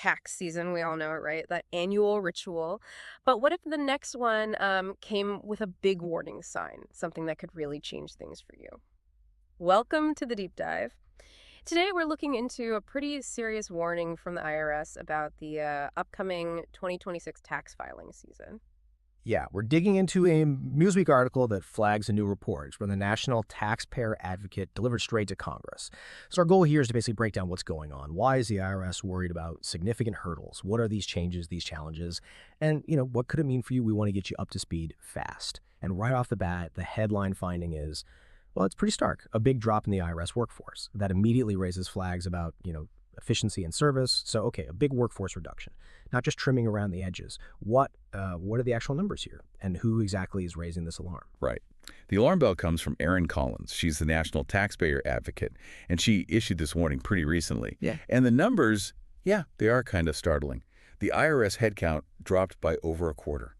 tax season. We all know it, right? That annual ritual. But what if the next one came with a big warning sign, something that could really change things for you? Welcome to the deep dive. Today, we're looking into a pretty serious warning from the IRS about the upcoming 2026 tax filing season. Yeah, we're digging into a Newsweek article that flags a new report from the National Taxpayer Advocate delivered straight to Congress. So our goal here is to basically break down what's going on. Why is the IRS worried about significant hurdles? What are these changes, these challenges? And, what could it mean for you? We want to get you up to speed fast. And right off the bat, the headline finding is, well, it's pretty stark. A big drop in the IRS workforce. That immediately raises flags about, efficiency and service. So, okay, a big workforce reduction, not just trimming around the edges. What are the actual numbers here, and who exactly is raising this alarm? Right. The alarm bell comes from Erin. She's the National Taxpayer Advocate, and she issued this warning pretty recently. Yeah. And the numbers, yeah, they are kind of startling. The IRS headcount dropped by over a quarter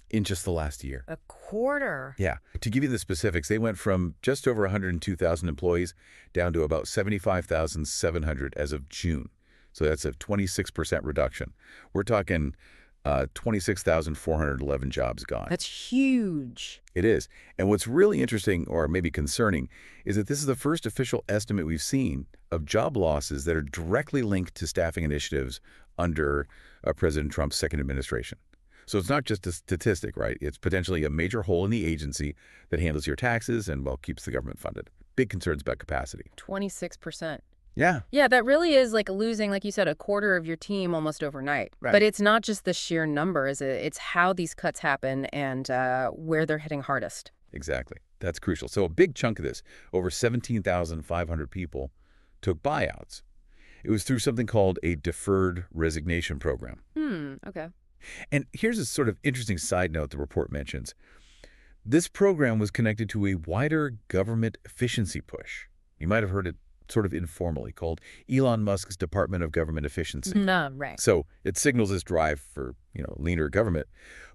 in just the last year. A quarter? Yeah. To give you the specifics, they went from just over 102,000 employees down to about 75,700 as of June. So that's a 26% reduction. We're talking 26,411 jobs gone. That's huge. It is. And what's really interesting, or maybe concerning, is that this is the first official estimate we've seen of job losses that are directly linked to staffing initiatives under President Trump's second administration. So it's not just a statistic, right? It's potentially a major hole in the agency that handles your taxes and, well, keeps the government funded. Big concerns about capacity. 26%. Yeah. Yeah, that really is like losing, like you said, a quarter of your team almost overnight. Right. But it's not just the sheer number, is it? It's how these cuts happen and where they're hitting hardest. Exactly. That's crucial. So a big chunk of this, over 17,500 people, took buyouts. It was through something called a Deferred Resignation Program. Okay. And here's a sort of interesting side note the report mentions. This program was connected to a wider government efficiency push. You might have heard it sort of informally called Elon Musk's Department of Government Efficiency. No, right. So it signals this drive for, leaner government.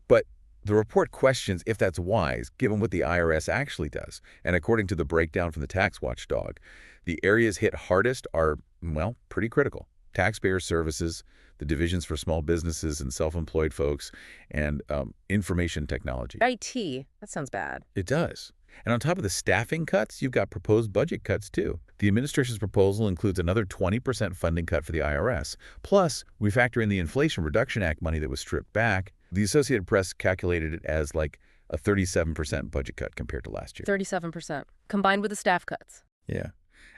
But the report questions if that's wise, given what the IRS actually does. And according to the breakdown from the tax watchdog, the areas hit hardest are, well, pretty critical. Taxpayer services, the divisions for small businesses and self-employed folks, and information technology. IT, that sounds bad. It does. And on top of the staffing cuts, you've got proposed budget cuts, too. The administration's proposal includes another 20% funding cut for the IRS. Plus, we factor in the Inflation Reduction Act money that was stripped back. The Associated Press calculated it as like a 37% budget cut compared to last year. 37%, combined with the staff cuts. Yeah.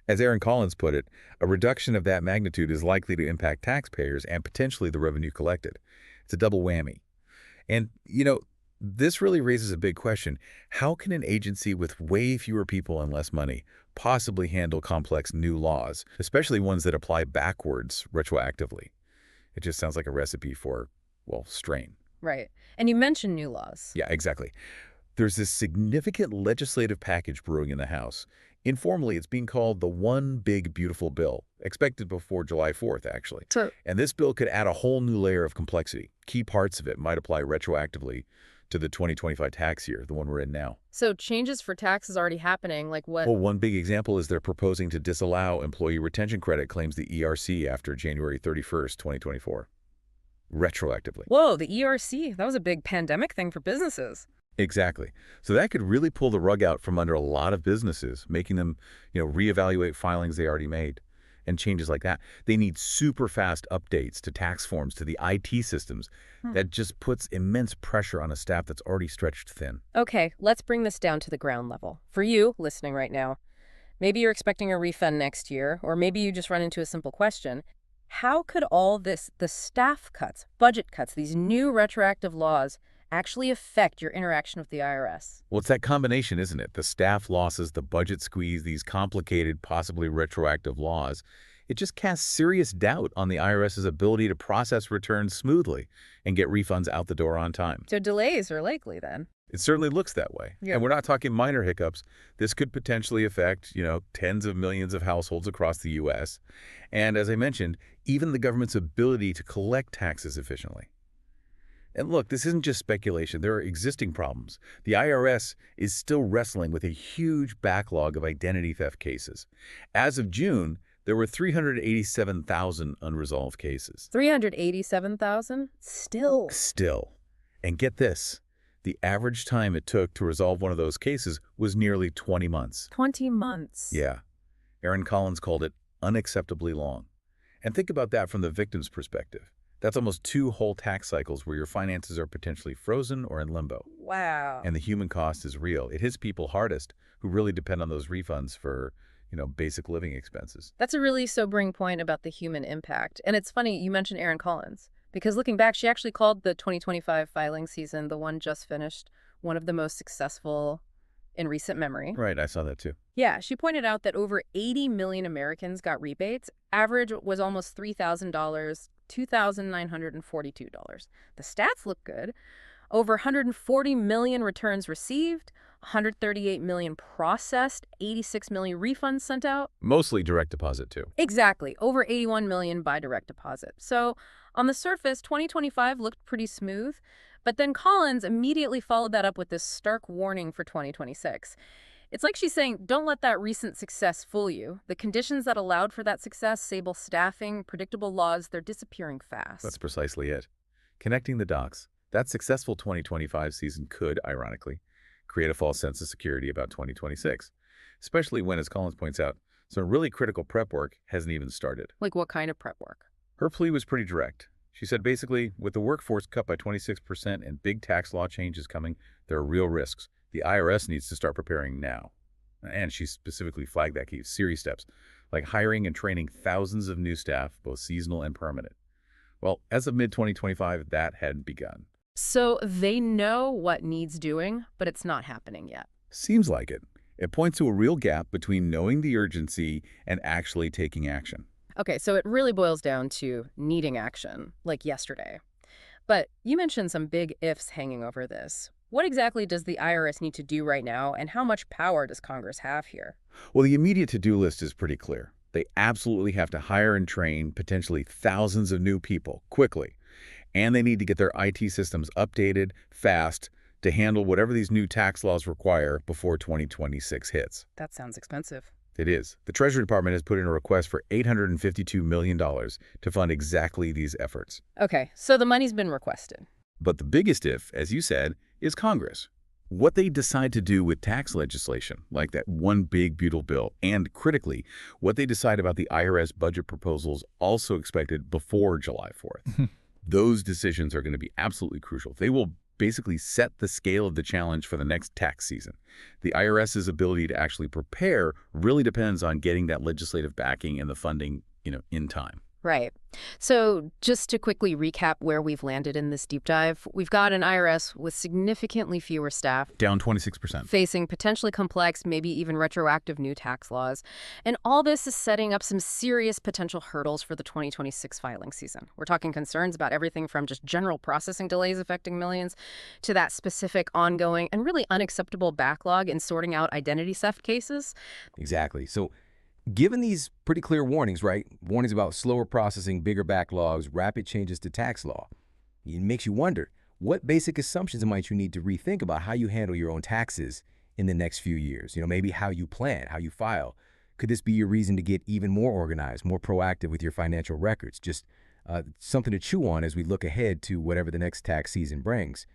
As Erin put it, a reduction of that magnitude is likely to impact taxpayers and potentially the revenue collected. It's a double whammy. And, this really raises a big question. How can an agency with way fewer people and less money possibly handle complex new laws, especially ones that apply backwards retroactively? It just sounds like a recipe for, well, strain. Right. And you mentioned new laws. Yeah, exactly. There's this significant legislative package brewing in the House. Informally, it's being called the One Big Beautiful Bill, expected before July 4th, actually. And this bill could add a whole new layer of complexity. Key parts of it might apply retroactively to the 2025 tax year, the one we're in now. So changes for taxes already happening, like what? Well, one big example is they're proposing to disallow employee retention credit claims the ERC after January 31st, 2024. Retroactively. Whoa, the ERC, that was a big pandemic thing for businesses. Exactly. So that could really pull the rug out from under a lot of businesses, making them, reevaluate filings they already made. And changes like that. They need super fast updates to tax forms, to the IT systems. That just puts immense pressure on a staff that's already stretched thin. Okay, let's bring this down to the ground level. For you, listening right now, maybe you're expecting a refund next year, or maybe you just run into a simple question. How could all this, the staff cuts, budget cuts, these new retroactive laws, actually affect your interaction with the IRS? Well, it's that combination, isn't it? The staff losses, the budget squeeze, these complicated, possibly retroactive laws. It just casts serious doubt on the IRS's ability to process returns smoothly and get refunds out the door on time. So delays are likely then. It certainly looks that way. Yeah. And we're not talking minor hiccups. This could potentially affect, tens of millions of households across the U.S. And as I mentioned, even the government's ability to collect taxes efficiently. And look, this isn't just speculation. There are existing problems. The IRS is still wrestling with a huge backlog of identity theft cases. As of June, There were 387,000 unresolved cases. 387,000? Still. Still. And get this, the average time it took to resolve one of those cases was nearly 20 months. 20 months. Yeah. Erin Collins called it unacceptably long. And think about that from the victim's perspective. That's almost 2 whole tax cycles where your finances are potentially frozen or in limbo. Wow. And the human cost is real. It hits people hardest who really depend on those refunds for, basic living expenses. That's a really sobering point about the human impact. And it's funny you mentioned Erin Collins, because looking back, she actually called the 2025 filing season, the one just finished, one of the most successful in recent memory. Right, I saw that too. Yeah, she pointed out that over 80 million Americans got rebates. Average was almost $3,000, $2,942. The stats look good. Over 140 million returns received, 138 million processed, 86 million refunds sent out. Mostly direct deposit too. Exactly, over 81 million by direct deposit. So on the surface, 2025 looked pretty smooth, but then Collins immediately followed that up with this stark warning for 2026. It's like she's saying, don't let that recent success fool you. The conditions that allowed for that success, stable staffing, predictable laws, they're disappearing fast. That's precisely it. Connecting the dots. That successful 2025 season could, ironically, create a false sense of security about 2026, especially when, as Collins points out, some really critical prep work hasn't even started. Like what kind of prep work? Her plea was pretty direct. She said basically, with the workforce cut by 26% and big tax law changes coming, there are real risks. The IRS needs to start preparing now. And she specifically flagged that key serious steps, like hiring and training thousands of new staff, both seasonal and permanent. Well, as of mid-2025, that hadn't begun. So they know what needs doing, but it's not happening yet. Seems like it. It points to a real gap between knowing the urgency and actually taking action. Okay, so it really boils down to needing action, like yesterday. But you mentioned some big ifs hanging over this. What exactly does the IRS need to do right now, and how much power does Congress have here? Well, the immediate to-do list is pretty clear. They absolutely have to hire and train potentially thousands of new people quickly. And they need to get their IT systems updated fast to handle whatever these new tax laws require before 2026 hits. That sounds expensive. It is. The Treasury Department has put in a request for $852 million to fund exactly these efforts. Okay, so the money's been requested. But the biggest if, as you said, is Congress. What they decide to do with tax legislation, like that one big, beautiful bill, and critically, what they decide about the IRS budget proposals also expected before July 4th. Those decisions are going to be absolutely crucial. They will basically set the scale of the challenge for the next tax season. The IRS's ability to actually prepare really depends on getting that legislative backing and the funding, in time. Right. So just to quickly recap where we've landed in this deep dive, we've got an IRS with significantly fewer staff, Down 26%. facing potentially complex, maybe even retroactive new tax laws. And all this is setting up some serious potential hurdles for the 2026 filing season. We're talking concerns about everything from just general processing delays affecting millions to that specific ongoing and really unacceptable backlog in sorting out identity theft cases. Exactly. So given these pretty clear warnings, right? Warnings about slower processing, bigger backlogs, rapid changes to tax law. It makes you wonder, what basic assumptions might you need to rethink about how you handle your own taxes in the next few years? Maybe how you plan, how you file. Could this be your reason to get even more organized, more proactive with your financial records? Just something to chew on as we look ahead to whatever the next tax season brings.